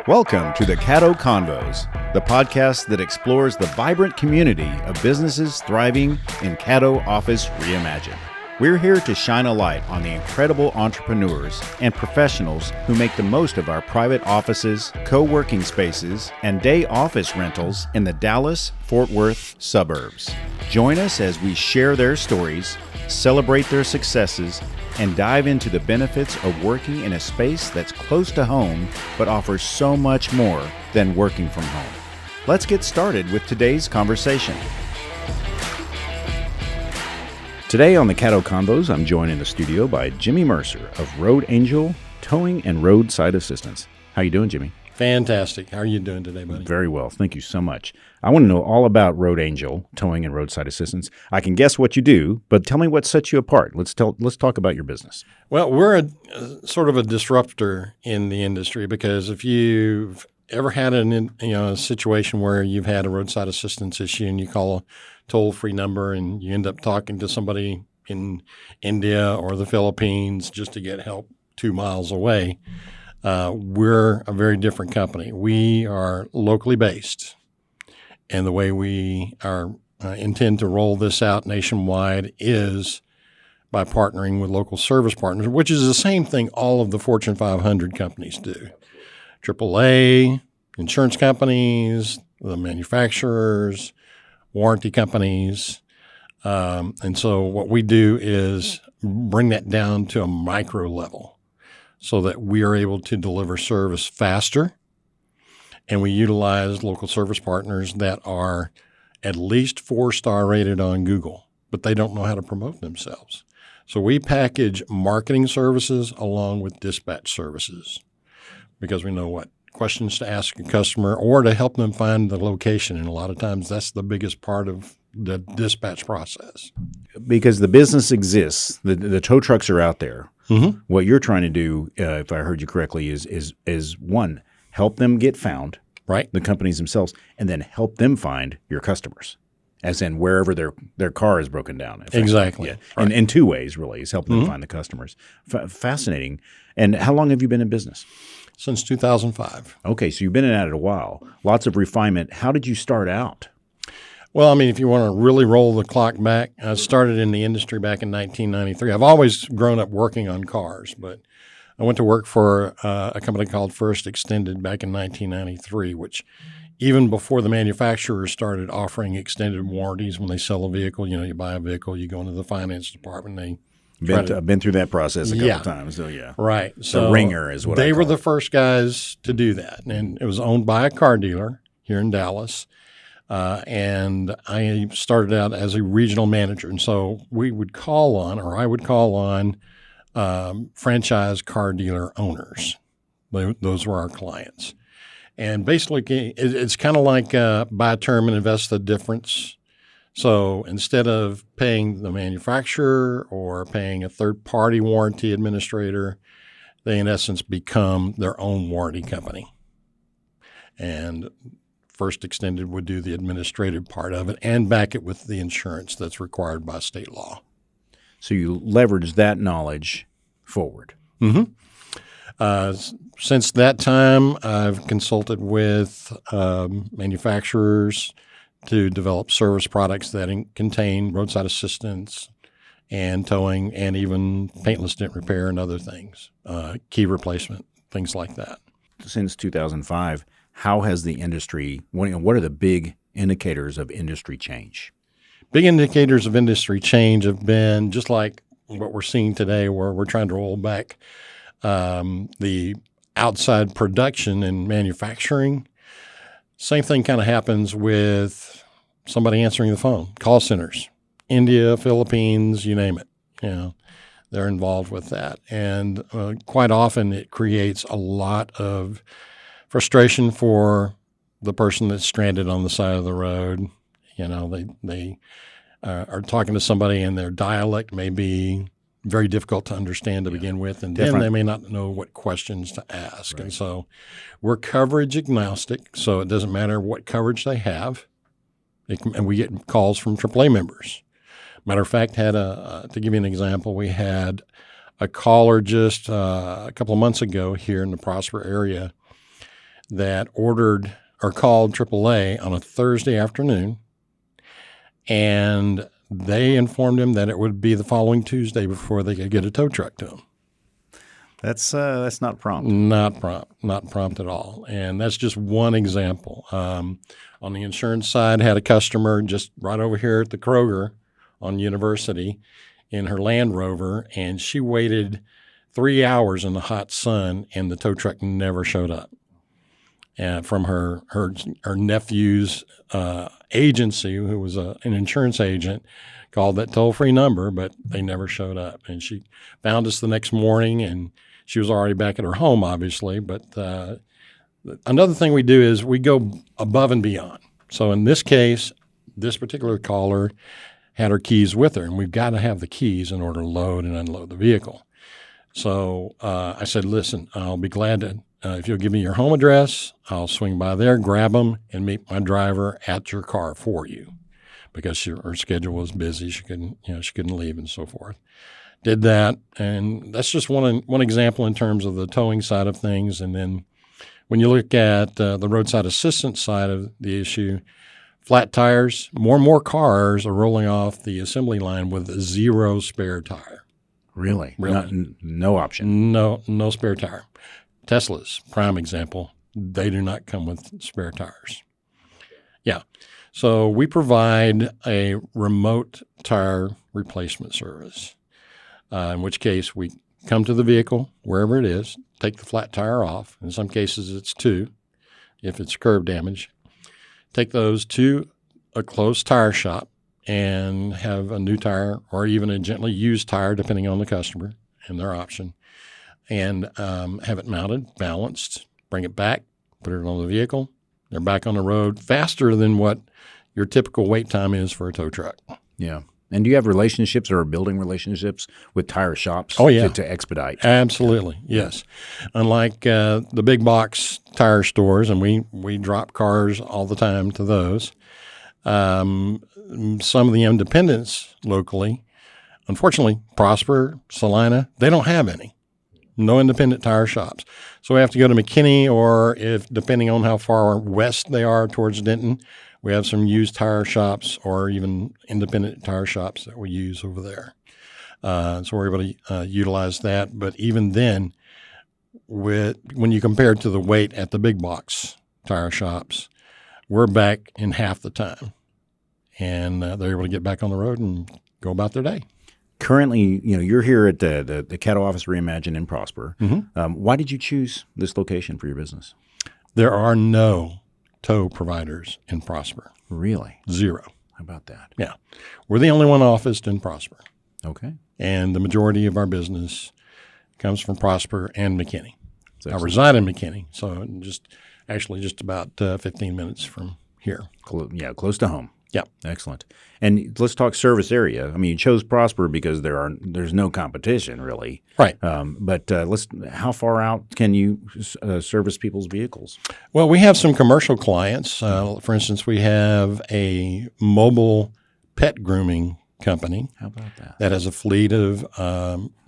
Welcome to the Caddo Convos, the podcast that explores the vibrant community of businesses thriving in Caddo Office Reimagined. We're here to shine a light on the incredible entrepreneurs and professionals who make the most of our private offices, co-working spaces, and day office rentals in the Dallas-Fort Worth suburbs. Join us as we share their stories, celebrate their successes, and dive into the benefits of working in a space that's close to home but offers so much more than working from home. Let's get started with today's conversation. Today on the Caddo Convos, I'm joined in the studio by Jimmy Mercer of Road Angel Towing and Roadside Assistance. How you doing, Jimmy? Fantastic. How are you doing today, buddy? Very well. Thank you so much. I want to know all about Road Angel Towing and Roadside Assistance. I can guess what you do, but tell me what sets you apart. Let's talk about your business. Well, we're a sort of a disruptor in the industry because if you've ever had a situation where you've had a roadside assistance issue and you call a toll-free number and you end up talking to somebody in India or the Philippines just to get help 2 miles away, we're a very different company. We are locally based, and the way we intend to roll this out nationwide is by partnering with local service partners, which is the same thing all of the Fortune 500 companies do. AAA, insurance companies, the manufacturers, warranty companies. And so what we do is bring that down to a micro level so that we are able to deliver service faster. And we utilize local service partners that are at least 4-star rated on Google, but they don't know how to promote themselves. So we package marketing services along with dispatch services because we know what questions to ask a customer or to help them find the location. And a lot of times that's the biggest part of the dispatch process. Because the business exists, the tow trucks are out there. Mm-hmm. What you're trying to do, if I heard you correctly, is one, help them get found, right? The companies themselves, and then help them find your customers, as in wherever their car is broken down. Exactly. Yeah. Right. And in two ways, really, is help them find the customers. Fascinating. And how long have you been in business? Since 2005. Okay, so you've been at it a while. Lots of refinement. How did you start out? Well, I mean, if you want to really roll the clock back, I started in the industry back in 1993. I've always grown up working on cars, but I went to work for a company called First Extended back in 1993, which even before the manufacturers started offering extended warranties when they sell a vehicle, you buy a vehicle, you go into the finance department, I've been through that process a couple times, so yeah. Right. So the ringer is what they I call were the it. first guys to do that, and it was owned by a car dealer here in Dallas. And I started out as a regional manager, and so I would call on franchise car dealer owners. Those were our clients, and basically it's kind of like buy a term and invest the difference. So instead of paying the manufacturer or paying a third-party warranty administrator, they in essence become their own warranty company. And First Extended would do the administrative part of it and back it with the insurance that's required by state law. So you leverage that knowledge forward. Mm-hmm. Since that time, I've consulted with manufacturers to develop service products that contain roadside assistance and towing and even paintless dent repair and other things, key replacement, things like that. Since 2005, how has the industry, what are the big indicators of industry change? Big indicators of industry change have been just like what we're seeing today, where we're trying to roll back the outside production and manufacturing. Same thing kind of happens with somebody answering the phone, call centers, India, Philippines, you name it. They're involved with that. And quite often it creates a lot of frustration for the person that's stranded on the side of the road. They are talking to somebody and their dialect may be very difficult to understand to begin with, and then they may not know what questions to ask. Right. And so we're coverage agnostic, so it doesn't matter what coverage they have. And we get calls from AAA members. Matter of fact, to give you an example, we had a caller just a couple of months ago here in the Prosper area that ordered or called AAA on a Thursday afternoon, and they informed him that it would be the following Tuesday before they could get a tow truck to him. That's not prompt. Not prompt at all. And that's just one example. On the insurance side, had a customer just right over here at the Kroger on University in her Land Rover, and she waited 3 hours in the hot sun, and the tow truck never showed up. And from her nephew's agency, who was an insurance agent, called that toll-free number, but they never showed up. And she found us the next morning, and she was already back at her home, obviously. But another thing we do is we go above and beyond. So in this case, this particular caller had her keys with her, and we've got to have the keys in order to load and unload the vehicle. So I said, listen, I'll be glad to, if you'll give me your home address, I'll swing by there, grab them, and meet my driver at your car for you, because her schedule was busy. She couldn't leave and so forth. Did that, and that's just one example in terms of the towing side of things. And then when you look at the roadside assistance side of the issue, flat tires, more and more cars are rolling off the assembly line with a 0 spare tire. Really? No option? No spare tire. Teslas, prime example, they do not come with spare tires. Yeah. So we provide a remote tire replacement service, in which case we come to the vehicle, wherever it is, take the flat tire off. In some cases, it's 2, if it's curb damage. Take those to a close tire shop and have a new tire or even a gently used tire, depending on the customer and their option, and have it mounted, balanced, bring it back, put it on the vehicle. They're back on the road faster than what your typical wait time is for a tow truck. Yeah. And do you have relationships or are building relationships with tire shops to expedite? Absolutely, yes. Unlike the big box tire stores, and we drop cars all the time to those, some of the independents locally, unfortunately, Prosper, Salina, they don't have any. No independent tire shops. So we have to go to McKinney, or if depending on how far west they are towards Denton, we have some used tire shops or even independent tire shops that we use over there. So we're able to utilize that. But even then, when you compare it to the wait at the big box tire shops, we're back in half the time. And they're able to get back on the road and go about their day. Currently, you're here at the Caddo office Reimagine in Prosper. Mm-hmm. Why did you choose this location for your business? There are no tow providers in Prosper. Really? 0. How about that? Yeah. We're the only one officed in Prosper. Okay. And the majority of our business comes from Prosper and McKinney. I reside in McKinney, so just about 15 minutes from here. Close to home. Yeah. Excellent. And let's talk service area. I mean, you chose Prosper because there's no competition really. Right. But how far out can you service people's vehicles? Well, we have some commercial clients. For instance, we have a mobile pet grooming company. How about that? That has a fleet of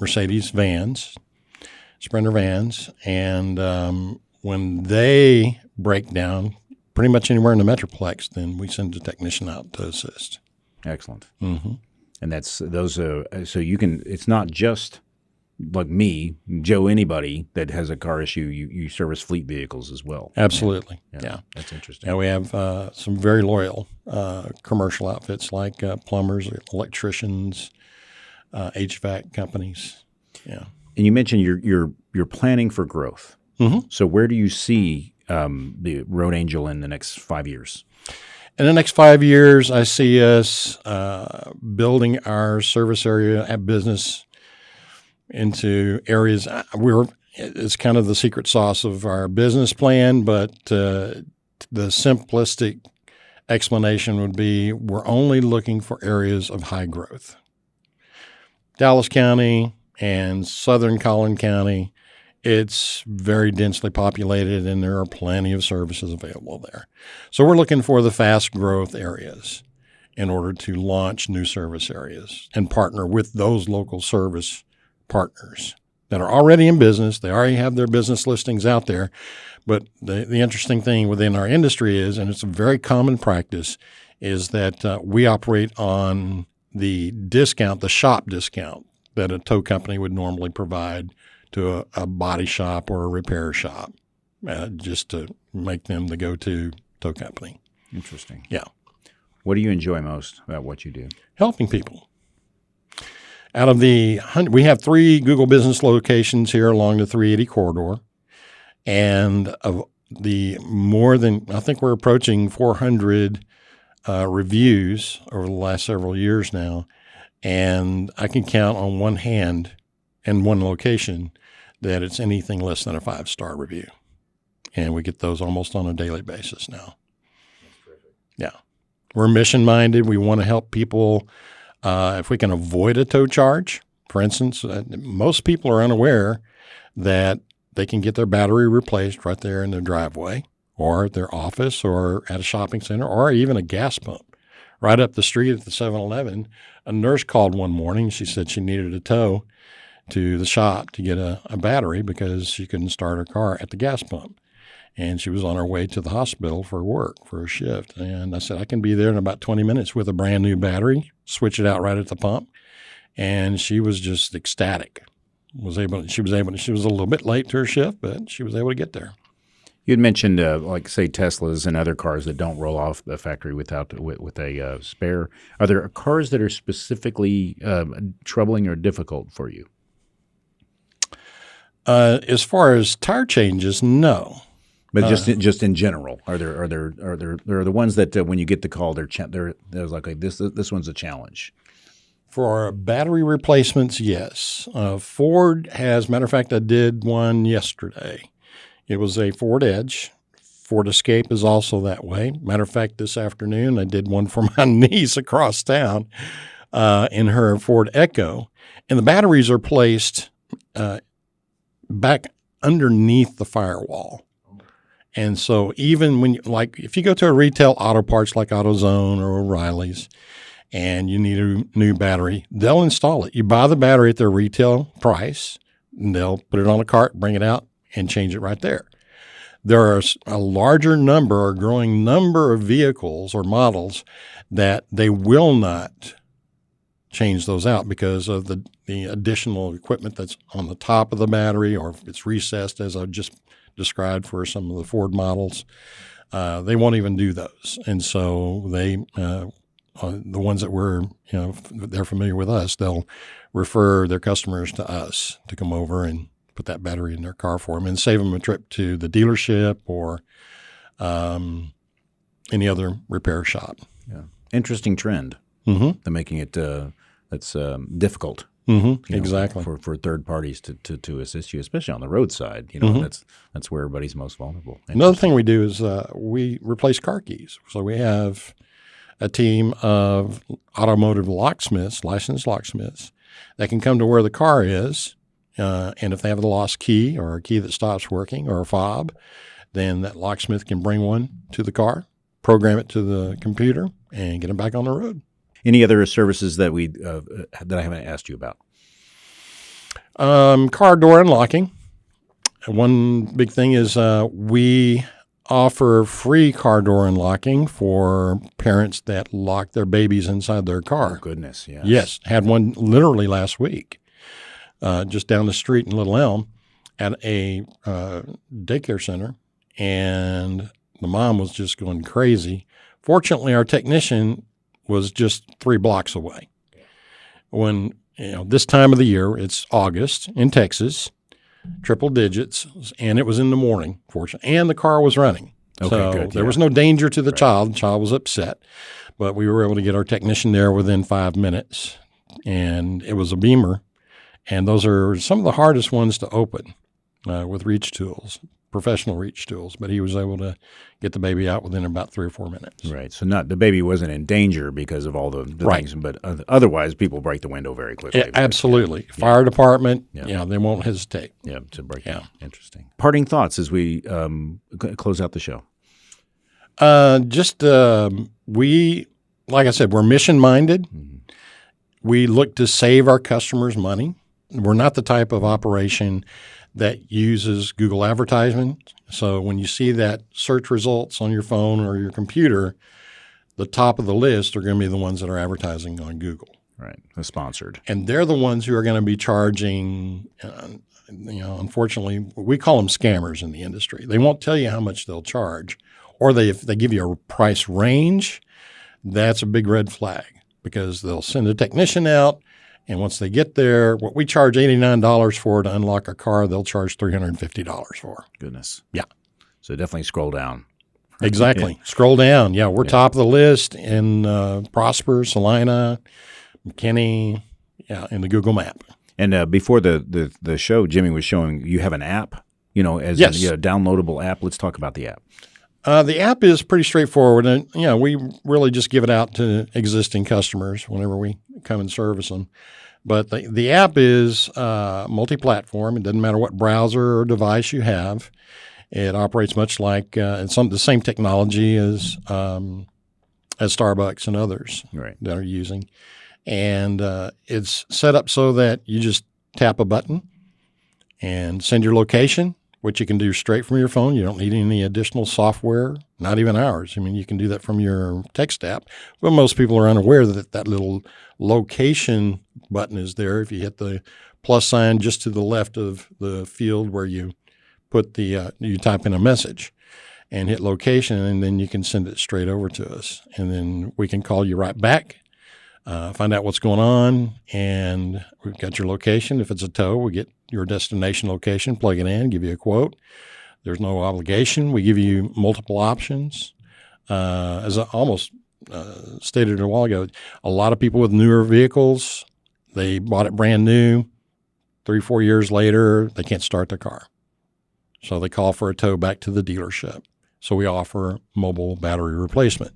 Mercedes vans, Sprinter vans, and when they break down pretty much anywhere in the Metroplex, then we send a technician out to assist. Excellent. Mm-hmm. And that's those. So you can. It's not just like me, Joe, anybody that has a car issue. You service fleet vehicles as well. Absolutely. Yeah. That's interesting. And we have some very loyal commercial outfits like plumbers, electricians, HVAC companies. Yeah. And you mentioned you're planning for growth. Mm-hmm. So where do you see the Road Angel in the next 5 years? In the next 5 years, I see us building our service area at business into areas. It's kind of the secret sauce of our business plan, but the simplistic explanation would be we're only looking for areas of high growth. Dallas County and Southern Collin County, it's very densely populated, and there are plenty of services available there. So we're looking for the fast growth areas in order to launch new service areas and partner with those local service partners that are already in business. They already have their business listings out there. But the interesting thing within our industry is, and it's a very common practice, is that we operate on the discount, the shop discount that a tow company would normally provide to a body shop or a repair shop, just to make them the go-to tow company. Interesting. Yeah. What do you enjoy most about what you do? Helping people. Out of we have 3 Google Business locations here along the 380 corridor, and of the more than, I think we're approaching 400 reviews over the last several years now, and I can count on one hand in one location that it's anything less than a 5-star review, and we get those almost on a daily basis now. That's terrific. Yeah. We're mission-minded. We want to help people. If we can avoid a tow charge, for instance, most people are unaware that they can get their battery replaced right there in their driveway or at their office or at a shopping center or even a gas pump. Right up the street at the 7-Eleven, a nurse called one morning. She said she needed a tow to the shop to get a battery because she couldn't start her car at the gas pump. And she was on her way to the hospital for work, for a shift. And I said, I can be there in about 20 minutes with a brand new battery, switch it out right at the pump. And she was just ecstatic. She was a little bit late to her shift, but she was able to get there. You had mentioned, like, say, Teslas and other cars that don't roll off the factory with a spare. Are there cars that are specifically troubling or difficult for you? As far as tire changes, no. But just in general, are there the ones that when you get the call, there's like this one's a challenge. For battery replacements, yes. Ford has, matter of fact, I did one yesterday. It was a Ford Edge. Ford Escape is also that way. Matter of fact, this afternoon I did one for my niece across town in her Ford Echo. And the batteries are placed back underneath the firewall. And so even when if you go to a retail auto parts like AutoZone or O'Reilly's, and you need a new battery, they'll install it. You buy the battery at their retail price, and they'll put it on a cart, bring it out, and change it right there. There are a larger number or growing number of vehicles or models that they will not change those out because of the additional equipment that's on the top of the battery, or if it's recessed, as I just described for some of the Ford models. They won't even do those. And so the ones that they're familiar with us, they'll refer their customers to us to come over and put that battery in their car for them and save them a trip to the dealership or any other repair shop. Yeah, interesting trend. Mm-hmm. They're making it that's difficult. Mm-hmm. Exactly. For third parties to assist you, especially on the roadside. Mm-hmm. That's where everybody's most vulnerable. Another thing we do is we replace car keys. So we have a team of automotive locksmiths, licensed locksmiths, that can come to where the car is, and if they have a lost key or a key that stops working or a fob, then that locksmith can bring one to the car, program it to the computer, and get them back on the road. Any other services that that I haven't asked you about? Car door unlocking. One big thing is we offer free car door unlocking for parents that lock their babies inside their car. Oh, goodness, yes. Yes, had one literally last week, just down the street in Little Elm at a daycare center, and the mom was just going crazy. Fortunately, our technician was just 3 blocks away. When this time of the year, it's August in Texas, triple digits, and it was in the morning, fortunately, and the car was running. Okay, so good, there was no danger to the child. The child was upset, but we were able to get our technician there within 5 minutes, and it was a Beamer, and those are some of the hardest ones to open with reach tools, professional reach tools, but he was able to get the baby out within about 3 or 4 minutes. Right. So the baby wasn't in danger because of all the things, but otherwise people break the window very quickly. Yeah, absolutely. Yeah. Fire department, they won't hesitate. Yeah, to break it. Interesting. Parting thoughts as we close out the show. Like I said, we're mission-minded. Mm-hmm. We look to save our customers money. we're not the type of operation that uses Google advertisement. So when you see that search results on your phone or your computer, the top of the list are going to be the ones that are advertising on Google. Right. The sponsored. And they're the ones who are going to be charging, unfortunately, we call them scammers in the industry. They won't tell you how much they'll charge. Or if they give you a price range, that's a big red flag because they'll send a technician out. And once they get there, what we charge $89 for to unlock a car, they'll charge $350 for. Goodness. Yeah. So definitely scroll down. Exactly. Yeah. Scroll down. Yeah, we're top of the list in Prosper, Salina, McKinney, in the Google map. And before the show, Jimmy was showing you have an app, as yes. a downloadable app. Let's talk about the app. The app is pretty straightforward, and we really just give it out to existing customers whenever we come and service them. But the app is multi-platform. It doesn't matter what browser or device you have. It operates much like the same technology as Starbucks and others that are using. And it's set up so that you just tap a button and send your location, which you can do straight from your phone. You don't need any additional software, not even ours. I mean, you can do that from your text app. But most people are unaware that little location button is there. If you hit the plus sign just to the left of the field where you put you type in a message and hit location, and then you can send it straight over to us. And then we can call you right back, find out what's going on, and we've got your location. If it's a tow, we get your destination location, plug it in, give you a quote. There's no obligation. We give you multiple options. As I almost stated a while ago, a lot of people with newer vehicles, they bought it brand new. 3-4 years later, they can't start their car. So they call for a tow back to the dealership. So we offer mobile battery replacement.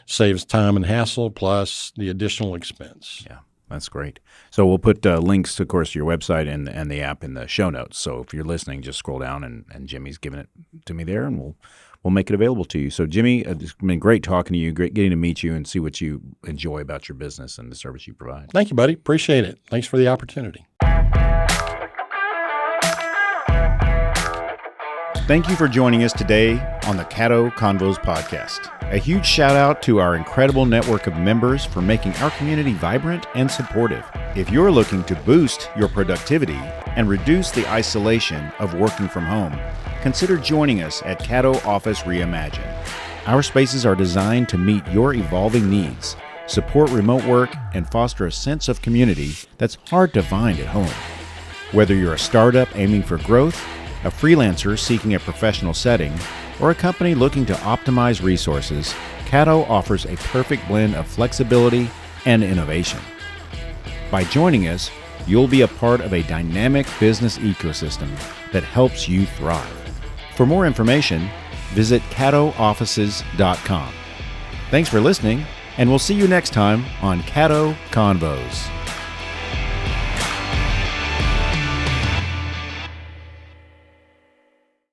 Saves time and hassle plus the additional expense. Yeah, that's great. So we'll put links, to, of course, to your website and the app in the show notes. So if you're listening, just scroll down, and Jimmy's giving it to me there, and we'll make it available to you. So Jimmy, it's been great talking to you, great getting to meet you and see what you enjoy about your business and the service you provide. Thank you, buddy. Appreciate it. Thanks for the opportunity. Thank you for joining us today on the Caddo Convos podcast. A huge shout out to our incredible network of members for making our community vibrant and supportive. If you're looking to boost your productivity and reduce the isolation of working from home, consider joining us at Caddo Office Reimagine. Our spaces are designed to meet your evolving needs, support remote work, and foster a sense of community that's hard to find at home. Whether you're a startup aiming for growth, a freelancer seeking a professional setting, or a company looking to optimize resources, Caddo offers a perfect blend of flexibility and innovation. By joining us, you'll be a part of a dynamic business ecosystem that helps you thrive. For more information, visit caddooffices.com. Thanks for listening, and we'll see you next time on Caddo Convos.